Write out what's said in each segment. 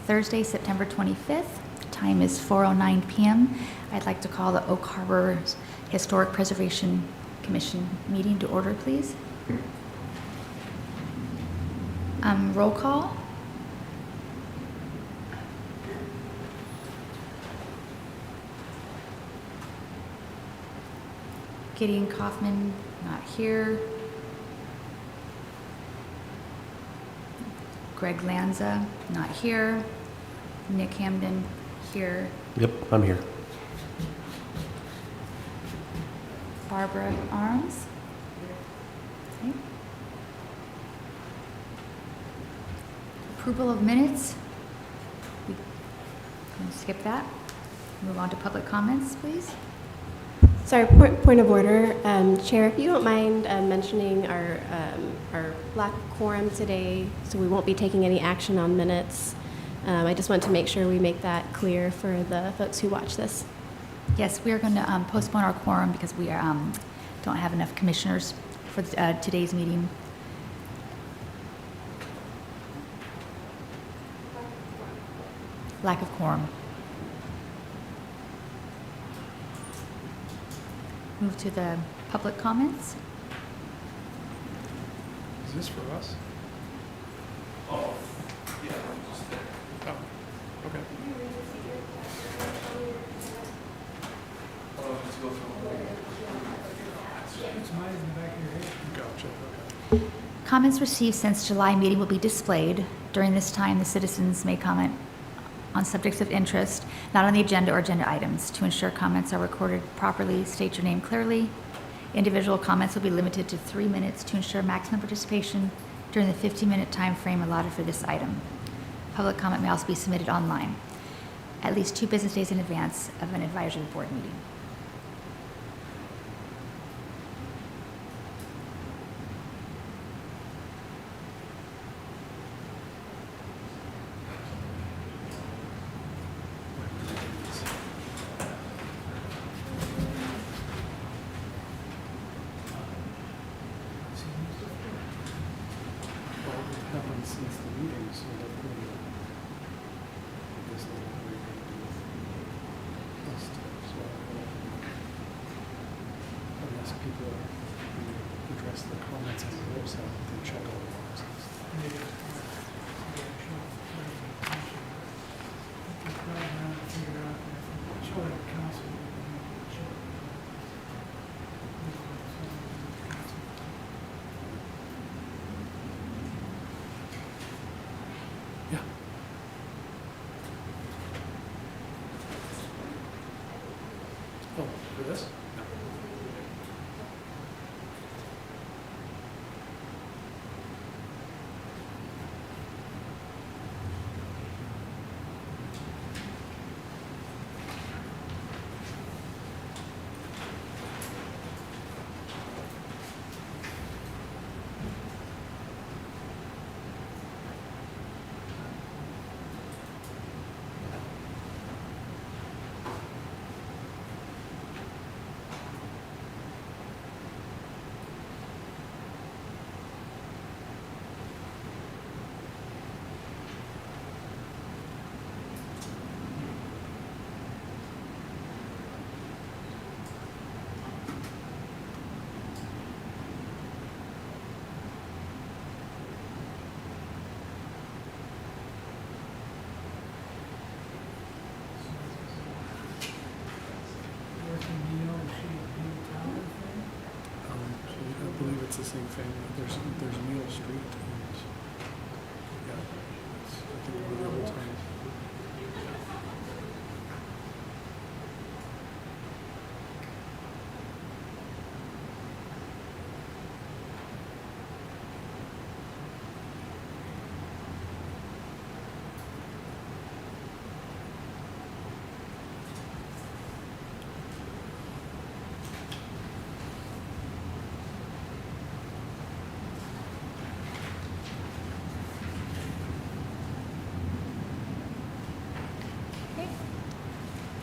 Thursday, September 25th. The time is 4:09 p.m. I'd like to call the Oak Harbor Historic Preservation Commission meeting to order, please. Roll call. Gideon Kaufman, not here. Greg Lanza, not here. Nick Hamden, here. Yep, I'm here. Barbara Arms. Okay. Approval of minutes. We can skip that. Move on to public comments, please. Sorry, point of order. Chair, if you don't mind mentioning our lack of quorum today, so we won't be taking any action on minutes. I just want to make sure we make that clear for the folks who watch this. Yes, we are going to postpone our quorum because we are, don't have enough commissioners for today's meeting. Lack of quorum. Move to the public comments. Is this for us? Oh, yeah, just there. Oh, okay. Let's go through. It's mine in the back of your head. Gotcha, okay. Comments received since July meeting will be displayed. During this time, the citizens may comment on subjects of interest, not on the agenda or agenda items. To ensure comments are recorded properly, state your name clearly. Individual comments will be limited to 3 minutes to ensure maximum participation during the 15-minute time frame allotted for this item. Public comment may also be submitted online, at least 2 business days in advance of an advisory board meeting. Well, it happened since the meeting, so that really, I guess they don't really have to do with us too, so unless people address the comments on the website, they check all the boxes. Yeah. Oh, for this? No. I believe it's the same thing. There's Neal Street. And, yeah, it's, I think one of the old times.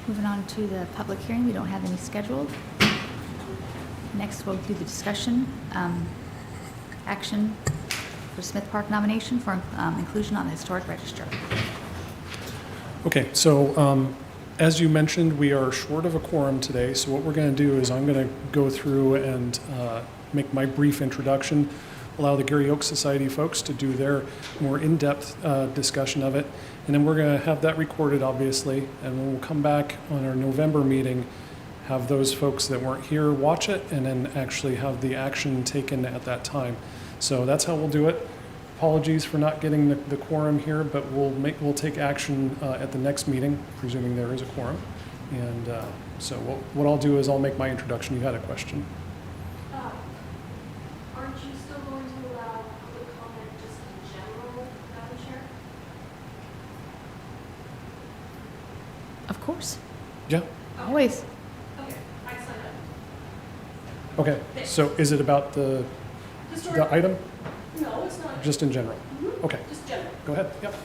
Moving on to the public hearing, we don't have any scheduled. Next, we'll do the discussion, action for Smith Park nomination for inclusion on the historic register. Okay, so as you mentioned, we are short of a quorum today, so what we're going to do is I'm going to go through and make my brief introduction, allow the Gary Oaks Society folks to do their more in-depth discussion of it, and then we're going to have that recorded, obviously, and when we'll come back on our November meeting, have those folks that weren't here watch it, and then actually have the action taken at that time. So that's how we'll do it. Apologies for not getting the quorum here, but we'll take action at the next meeting, presuming there is a quorum. And so what I'll do is I'll make my introduction. You had a question. Aren't you still going to allow public comment just in general, Madam Chair? Of course, Yeah? always. Okay, I signed up. Okay, so is it about the item, No, it's not. just in general? Mhm. Okay, Just general. go ahead. Yep.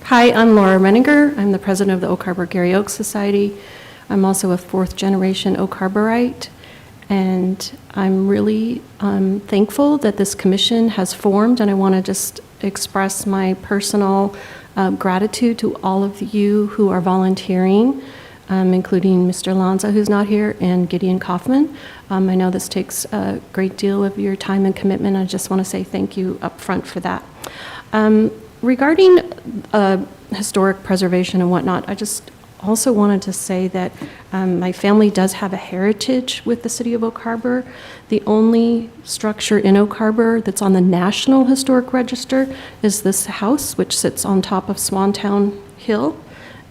Hi, I'm Laura Renninger. I'm the president of the Oak Harbor Gary Oaks Society. I'm also a fourth-generation Oak Harborite, and I'm really thankful that this commission has formed, and I want to just express my personal gratitude to all of you who are volunteering, including Mr. Lanza, who's not here, and Gideon Kaufman. I know this takes a great deal of your time and commitment. I just want to say thank you up front for that. Regarding historic preservation and whatnot, I just also wanted to say that my family does have a heritage with the city of Oak Harbor. The only structure in Oak Harbor that's on the National Historic Register is this house, which sits on top of Swantown Hill,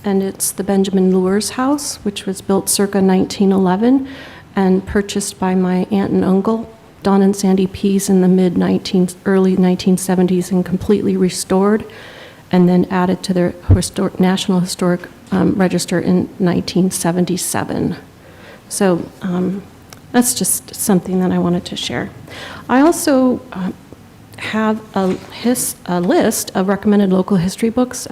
and it's the Benjamin Lewis house, which was built circa 1911 and purchased by my aunt and uncle, Don and Sandy Pease, in the early 1970s, and completely restored, and then added to the National Historic Register in 1977. So that's just something that I wanted to share. I also have a list of recommended local history books.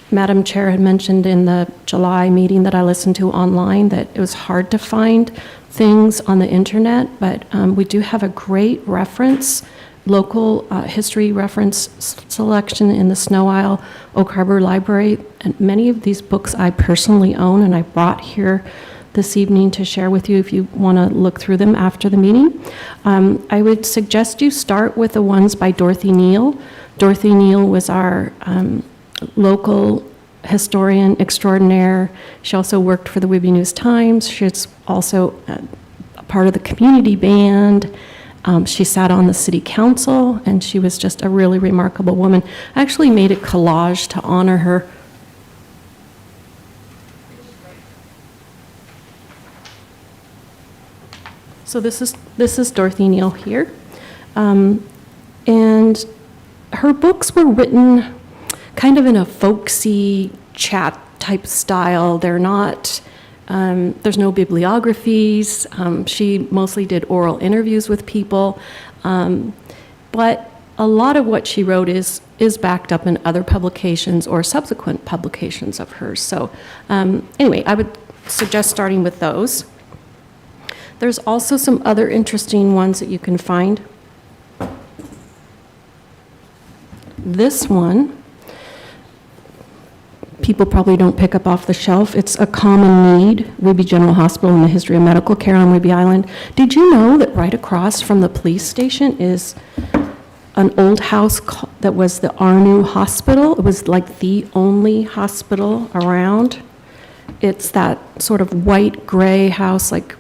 Madam Chair had mentioned in the July meeting that I listened to online that it was hard to find things on the internet, but we do have a great local history reference selection in the Snow Isle Oak Harbor Library. And many of these books I personally own, and I brought here this evening to share with you if you want to look through them after the meeting. I would suggest you start with the ones by Dorothy Neal. Dorothy Neal was our local historian extraordinaire. She also worked for the Whitby News Times. She's also a part of the community band. She sat on the city council, and she was just a really remarkable woman. I actually made a collage to honor her. So this is Dorothy Neal here. And her books were written kind of in a folksy chat type style. They're not, there's no bibliographies. She mostly did oral interviews with people. But a lot of what she wrote is backed up in other publications or subsequent publications of hers. So anyway, I would suggest starting with those. There's also some other interesting ones that you can find. This one, people probably don't pick up off the shelf. It's A Common Need, Whitby General Hospital and the History of Medical Care on Whitby Island. Did you know that right across from the police station is an old house that was the Arnu Hospital? It was like the only hospital around. It's that sort of white gray house, like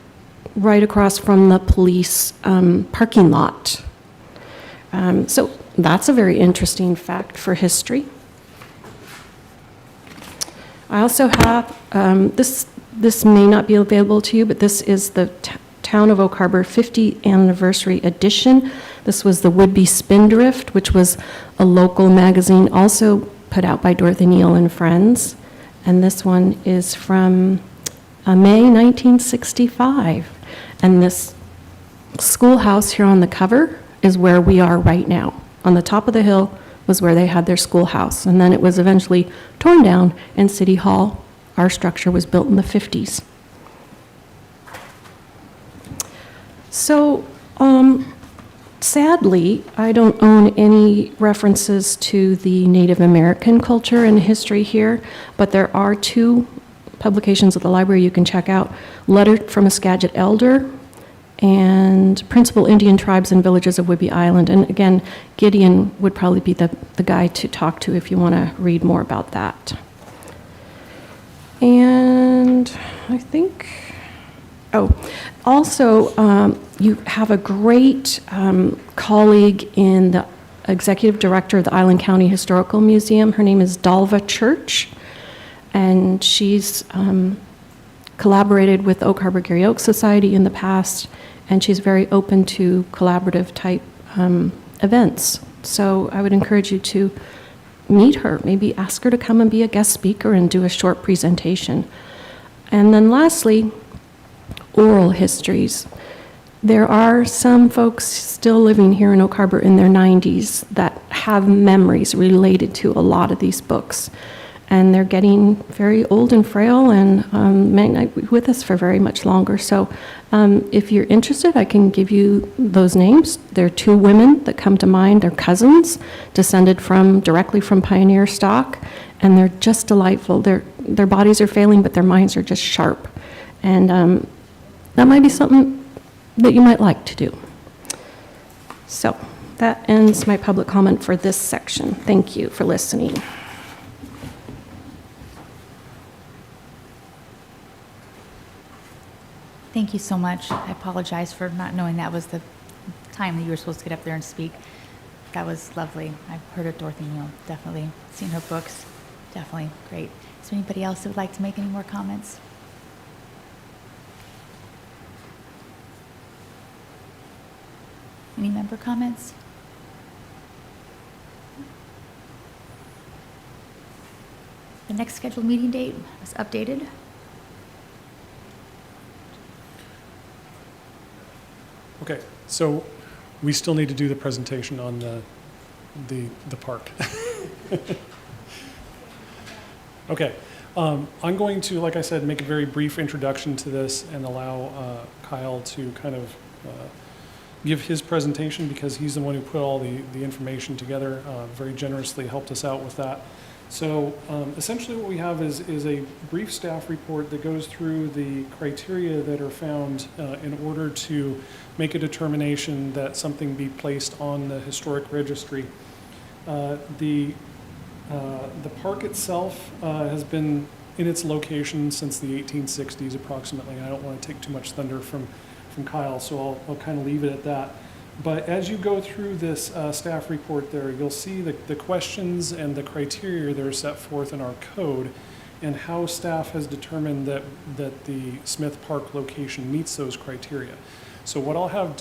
right across from the police parking lot. So that's a very interesting fact for history. I also have, this may not be available to you, but this is the Town of Oak Harbor 50th Anniversary Edition. This was the Would-Be Spindrift, which was a local magazine also put out by Dorothy Neal and Friends. And this one is from May 1965. And this schoolhouse here on the cover is where we are right now. On the top of the hill was where they had their schoolhouse. And then it was eventually torn down, and City Hall, our structure, was built in the 50s. So, sadly, I don't own any references to the Native American culture and history here, but there are 2 publications at the library you can check out. Letter from a Skagit Elder and Principal Indian Tribes and Villages of Whidbey Island. And again, Gideon would probably be the guy to talk to if you want to read more about that. And I think, also, you have a great colleague in the executive director of the Island County Historical Museum. Her name is Dalva Church, and she's collaborated with the Oak Harbor Gary Oaks Society in the past, and she's very open to collaborative type events. So I would encourage you to meet her, maybe ask her to come and be a guest speaker and do a short presentation. And then lastly, oral histories. There are some folks still living here in Oak Harbor in their 90s that have memories related to a lot of these books. And they're getting very old and frail and may not be with us for very much longer. So if you're interested, I can give you those names. There are 2 women that come to mind. They're cousins, descended directly from pioneer stock, and they're just delightful. Their bodies are failing, but their minds are just sharp. And that might be something that you might like to do. So that ends my public comment for this section. Thank you for listening. Thank you so much. I apologize for not knowing that was the time that you were supposed to get up there and speak. That was lovely. I've heard of Dorothy Neal, definitely. Seen her books, definitely great. Is there anybody else that would like to make any more comments? Any member comments? The next scheduled meeting date was updated. Okay, so we still need to do the presentation on the park. Okay, I'm going to, like I said, make a very brief introduction to this and allow Kyle to kind of give his presentation because he's the one who put all the information together, very generously helped us out with that. So essentially what we have is a brief staff report that goes through the criteria that are found in order to make a determination that something be placed on the historic registry. The park itself has been in its location since the 1860s approximately. I don't want to take too much thunder from Kyle, so I'll kind of leave it at that. But as you go through this staff report there, you'll see the questions and the criteria that are set forth in our code and how staff has determined that the Smith Park location meets those criteria. So what I'll have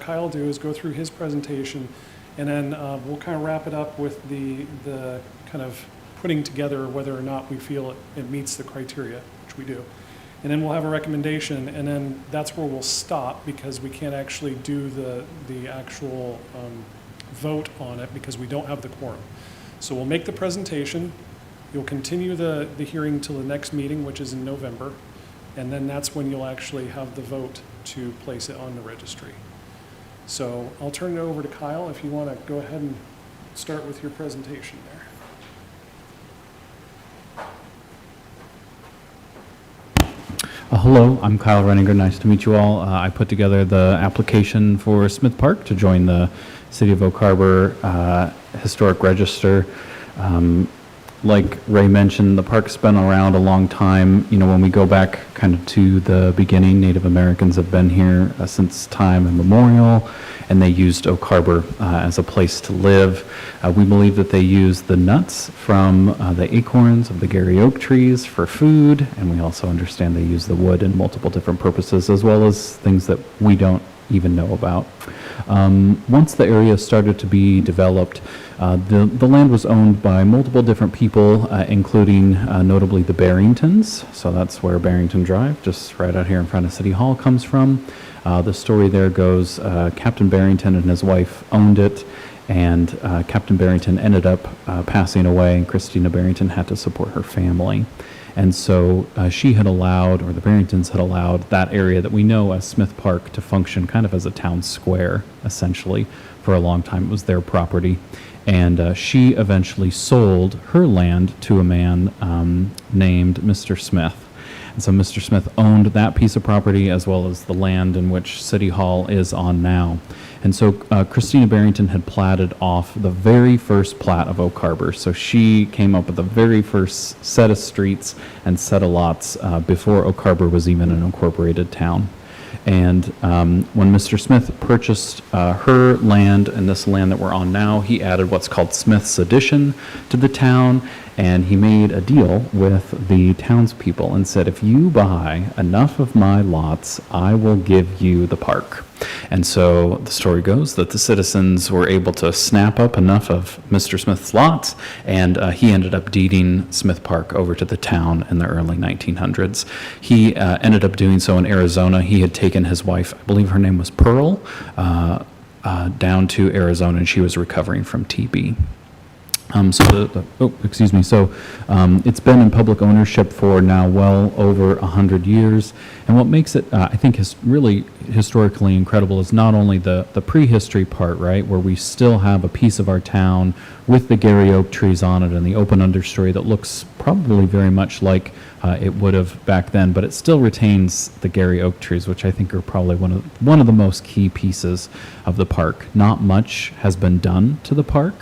Kyle do is go through his presentation, and then we'll kind of wrap it up with the kind of putting together whether or not we feel it meets the criteria, which we do. And then we'll have a recommendation, and then that's where we'll stop because we can't actually do the actual vote on it because we don't have the quorum. So we'll make the presentation. You'll continue the hearing till the next meeting, which is in November, and then that's when you'll actually have the vote to place it on the registry. So I'll turn it over to Kyle if you want to go ahead and start with your presentation there. Hello, I'm Kyle Renninger. Nice to meet you all. I put together the application for Smith Park to join the City of Oak Harbor Historic Register. Like Ray mentioned, the park's been around a long time. You know, when we go back kind of to the beginning, Native Americans have been here since time immemorial, and they used Oak Harbor as a place to live. We believe that they used the nuts from the acorns of the Gary Oak trees for food, and we also understand they use the wood in multiple different purposes, as well as things that we don't even know about. Once the area started to be developed, the land was owned by multiple different people, including notably the Barringtons. So that's where Barrington Drive, just right out here in front of City Hall, comes from. The story there goes, Captain Barrington and his wife owned it, and Captain Barrington ended up passing away, and Christina Barrington had to support her family. And so she had allowed, or the Barringtons had allowed, that area that we know as Smith Park to function kind of as a town square, essentially, for a long time. It was their property. And she eventually sold her land to a man named Mr. Smith. And so Mr. Smith owned that piece of property as well as the land in which City Hall is on now. And so Christina Barrington had platted off the very first plat of Oak Harbor. So she came up with the very first set of streets and set of lots before Oak Harbor was even an incorporated town. And when Mr. Smith purchased her land and this land that we're on now, he added what's called Smith's Addition to the town, and he made a deal with the townspeople and said, if you buy enough of my lots, I will give you the park. And so the story goes that the citizens were able to snap up enough of Mr. Smith's lots, and he ended up deeding Smith Park over to the town in the early 1900s. He ended up doing so in Arizona. He had taken his wife, I believe her name was Pearl, down to Arizona, and she was recovering from TB. So it's been in public ownership for now well over 100 years. And what makes it, I think, is really historically incredible is not only the prehistory part, right, where we still have a piece of our town with the Gary oak trees on it and the open understory that looks probably very much like it would have back then, but it still retains the Gary oak trees, which I think are probably one of the most key pieces of the park. Not much has been done to the park.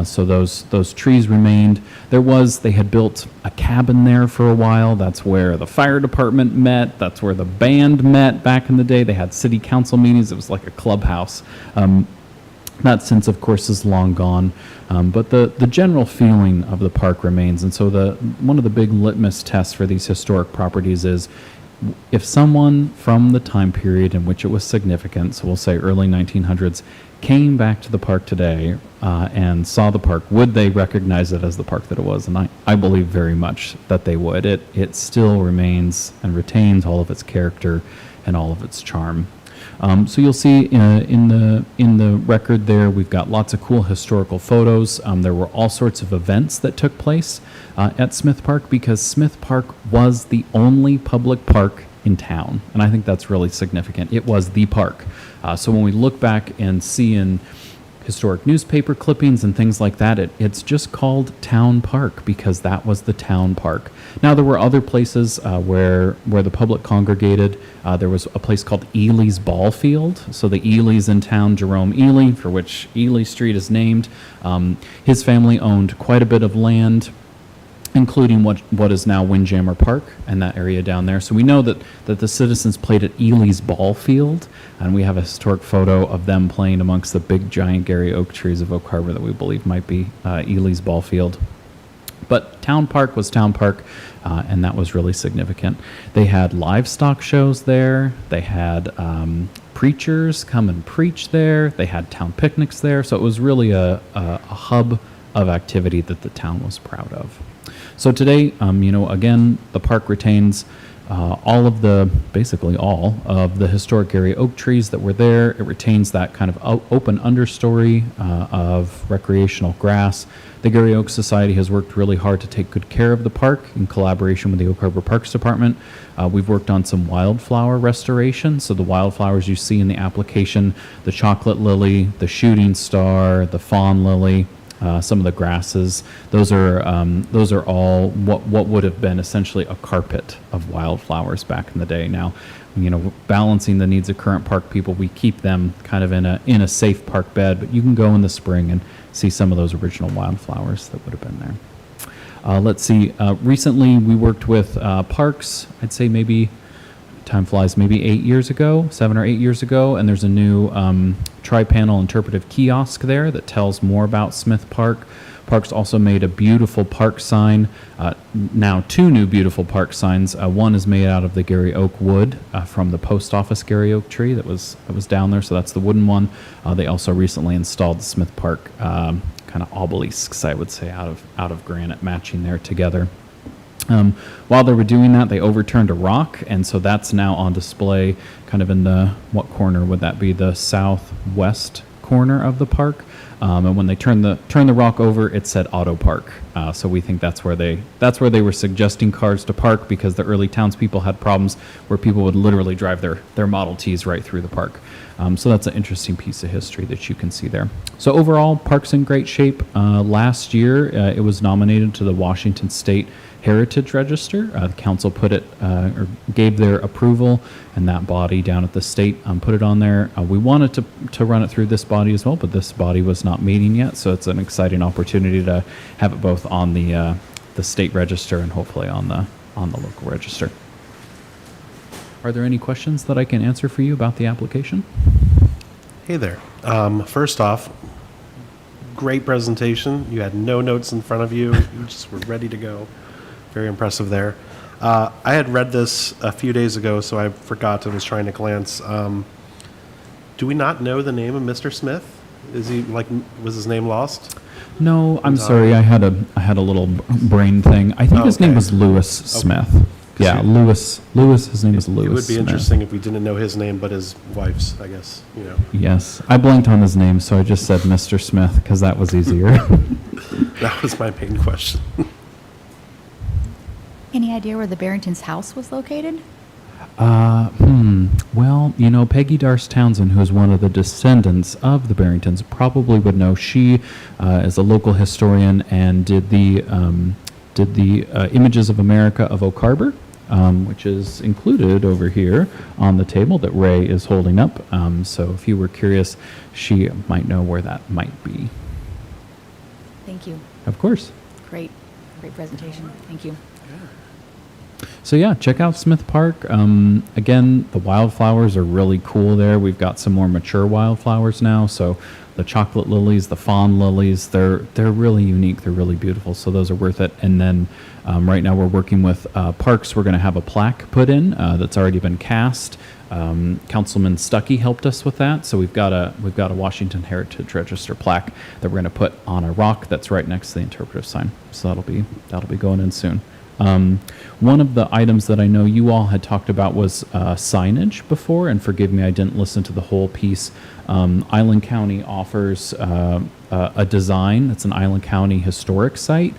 So those trees remained. They had built a cabin there for a while. That's where the fire department met. That's where the band met back in the day. They had city council meetings. It was like a clubhouse. That sense, of course, is long gone. But the general feeling of the park remains. And so one of the big litmus tests for these historic properties is if someone from the time period in which it was significant, so we'll say early 1900s, came back to the park today and saw the park, would they recognize it as the park that it was? And I believe very much that they would. It still remains and retains all of its character and all of its charm. So you'll see in the record there, we've got lots of cool historical photos. There were all sorts of events that took place at Smith Park because Smith Park was the only public park in town. And I think that's really significant. It was the park. So when we look back and see in historic newspaper clippings and things like that, it's just called Town Park because that was the town park. Now, there were other places where the public congregated. There was a place called Ely's Ball Field. So the Ely's in town, Jerome Ely, for which Ely Street is named. His family owned quite a bit of land, including what is now Windjammer Park and that area down there. So we know that the citizens played at Ely's Ball Field, and we have a historic photo of them playing amongst the big giant Gary oak trees of Oak Harbor that we believe might be Ely's Ball Field. But Town Park was Town Park, and that was really significant. They had livestock shows there. They had preachers come and preach there. They had town picnics there. So it was really a hub of activity that the town was proud of. So today, again, the park retains basically all of the historic Gary oak trees that were there. It retains that kind of open understory of recreational grass. The Gary Oak Society has worked really hard to take good care of the park in collaboration with the Oak Harbor Parks Department. We've worked on some wildflower restoration. So the wildflowers you see in the application, the chocolate lily, the shooting star, the fawn lily, some of the grasses, those are all what would have been essentially a carpet of wildflowers back in the day. Now, balancing the needs of current park people, we keep them kind of in a safe park bed, but you can go in the spring and see some of those original wildflowers that would have been there. Let's see, recently we worked with Parks, I'd say maybe, time flies, maybe 7 or 8 years ago, and there's a new tri-panel interpretive kiosk there that tells more about Smith Park. Parks also made a beautiful park sign, now 2 new beautiful park signs. One is made out of the Gary oak wood from the post office Gary oak tree that was down there, so that's the wooden one. They also recently installed the Smith Park kind of obelisks, I would say, out of granite, matching there together. While they were doing that, they overturned a rock, and so that's now on display kind of in what corner would that be? The southwest corner of the park. And when they turned the rock over, it said Auto Park. So we think that's where they were suggesting cars to park, because the early townspeople had problems where people would literally drive their Model Ts right through the park. So that's an interesting piece of history that you can see there. So overall, park's in great shape. Last year, it was nominated to the Washington State Heritage Register. The council put it, or gave their approval, and that body down at the state put it on there. We wanted to run it through this body as well, but this body was not meeting yet, so it's an exciting opportunity to have it both on the state register and hopefully on the local register. Are there any questions that I can answer for you about the application? Hey there. First off, great presentation. You had no notes in front of you. You just were ready to go. Very impressive there. I had read this a few days ago, so I forgot and was trying to glance. Do we not know the name of Mr. Smith? Was his name lost? No, I'm sorry. I had a little brain thing. I think his name Okay. was Lewis Smith. Yeah, Lewis. His name is Lewis. It would be Smith. interesting if we didn't know his name, but his wife's, I guess, Yes, I blanked on his name, so I just said Mr. Smith because that was easier. That was my main question. Any idea where the Barrington's house was located? Well, Peggy Darce Townsend, who is one of the descendants of the Barringtons, probably would know. She is a local historian and did the Images of America of Oak Harbor, which is included over here on the table that Ray is holding up. So if you were curious, she might know where that might be. Thank you. Of course. Great presentation. Thank you. So yeah, check out Smith Park. Again, the wildflowers are really cool there. We've got some more mature wildflowers now. So the chocolate lilies, the fawn lilies, they're really unique. They're really beautiful. So those are worth it. And then right now we're working with Parks. We're going to have a plaque put in that's already been cast. Councilman Stuckey helped us with that. So we've got a Washington Heritage Register plaque that we're going to put on a rock that's right next to the interpretive sign. So that'll be going in soon. One of the items that I know you all had talked about was signage before, and forgive me, I didn't listen to the whole piece. Island County offers a design. It's an Island County historic site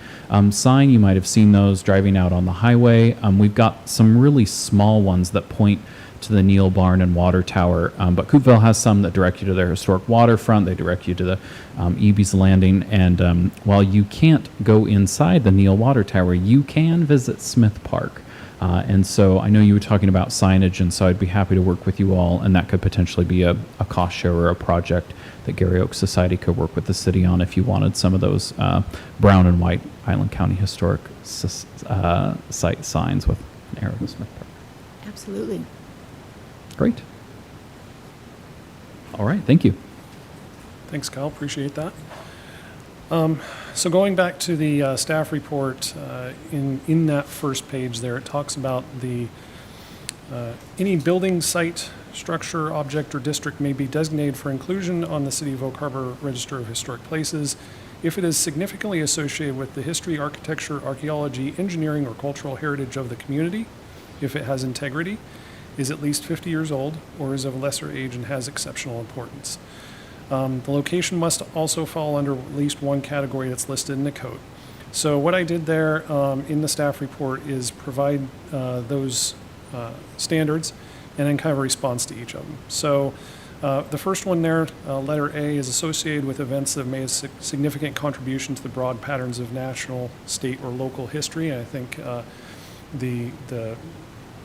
sign. You might have seen those driving out on the highway. We've got some really small ones that point to the Neal Barn and Water Tower, but Coopville has some that direct you to their historic waterfront. They direct you to the Eby's Landing, and while you can't go inside the Neal Water Tower, you can visit Smith Park. And so I know you were talking about signage, and so I'd be happy to work with you all, and that could potentially be a cost share or a project that Gary Oaks Society could work with the city on if you wanted some of those brown and white Island County historic site signs with an arrow to Smith Park. Absolutely. Great. All right, thank you. Thanks, Kyle. Appreciate that. So going back to the staff report, in that first page there, it talks about any building, site, structure, object, or district may be designated for inclusion on the City of Oak Harbor Register of Historic Places if it is significantly associated with the history, architecture, archaeology, engineering, or cultural heritage of the community, if it has integrity, is at least 50 years old, or is of lesser age and has exceptional importance. The location must also fall under at least one category that's listed in the code. So what I did there in the staff report is provide those standards and then kind of a response to each of them. So the first one there, letter A, is associated with events that have made a significant contribution to the broad patterns of national, state, or local history. And I think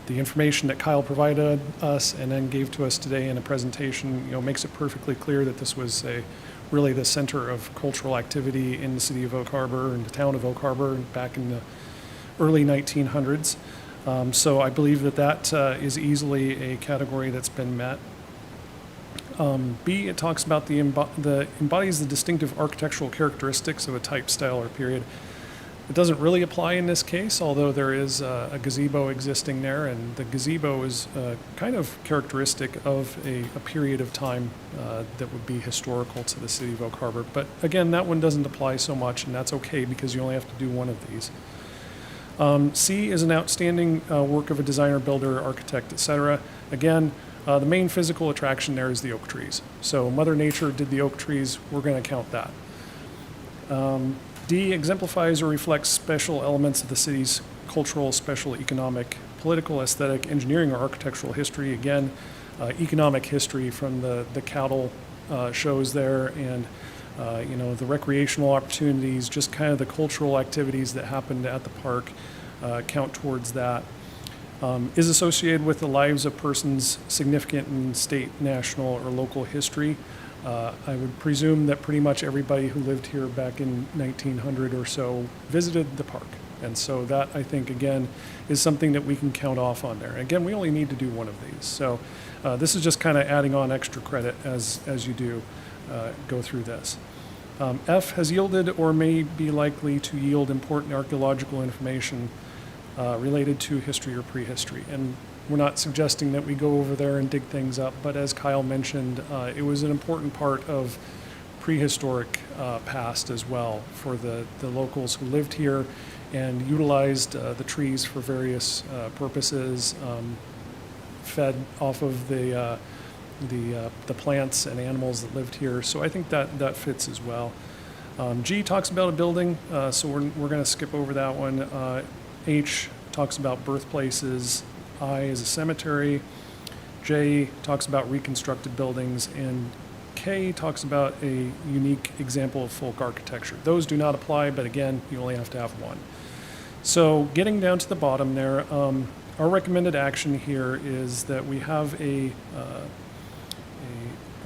the information that Kyle provided us and then gave to us today in a presentation, makes it perfectly clear that this was really the center of cultural activity in the city of Oak Harbor and the town of Oak Harbor back in the early 1900s. So I believe that is easily a category that's been met. B, it talks about embodies the distinctive architectural characteristics of a type, style, or period. It doesn't really apply in this case, although there is a gazebo existing there, and the gazebo is kind of characteristic of a period of time that would be historical to the city of Oak Harbor. But again, that one doesn't apply so much, and that's okay because you only have to do one of these. C is an outstanding work of a designer, builder, architect, etc. Again, The main physical attraction there is the oak trees. So Mother Nature did the oak trees, we're going to count that. D, exemplifies or reflects special elements of the city's cultural, special economic, political, aesthetic, engineering, or architectural history. Again, economic history from the cattle shows there, and the recreational opportunities, just kind of the cultural activities that happened at the park count towards that. Is associated with the lives of persons significant in state, national, or local history. I would presume that pretty much everybody who lived here back in 1900 or so visited the park. And so that, I think, again, is something that we can count off on there. Again, we only need to do one of these. So this is just kind of adding on extra credit as you do go through this. F, has yielded or may be likely to yield important archaeological information related to history or prehistory. And we're not suggesting that we go over there and dig things up, but as Kyle mentioned, it was an important part of prehistoric past as well for the locals who lived here and utilized the trees for various purposes, fed off of the plants and animals that lived here. So I think that fits as well. G talks about a building, so we're going to skip over that one. H talks about birthplaces. I is a cemetery. J talks about reconstructed buildings. And K talks about a unique example of folk architecture. Those do not apply, but again, you only have to have one. So getting down to the bottom there, our recommended action here is that we have a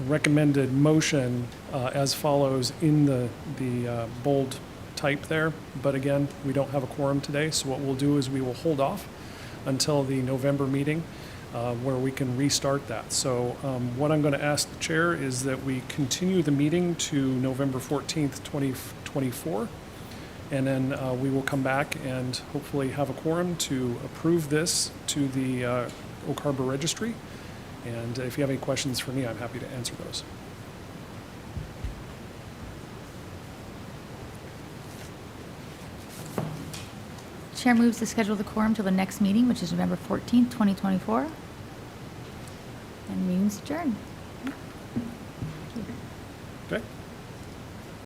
recommended motion as follows in the bold type there. But again, we don't have a quorum today, so what we'll do is we will hold off until the November meeting where we can restart that. So what I'm going to ask the chair is that we continue the meeting to November 14th, 2024, and then we will come back and hopefully have a quorum to approve this to the Oak Harbor Registry. And if you have any questions for me, I'm happy to answer those. Chair moves to schedule the quorum till the next meeting, which is November 14th, 2024. And meeting's adjourned. Okay.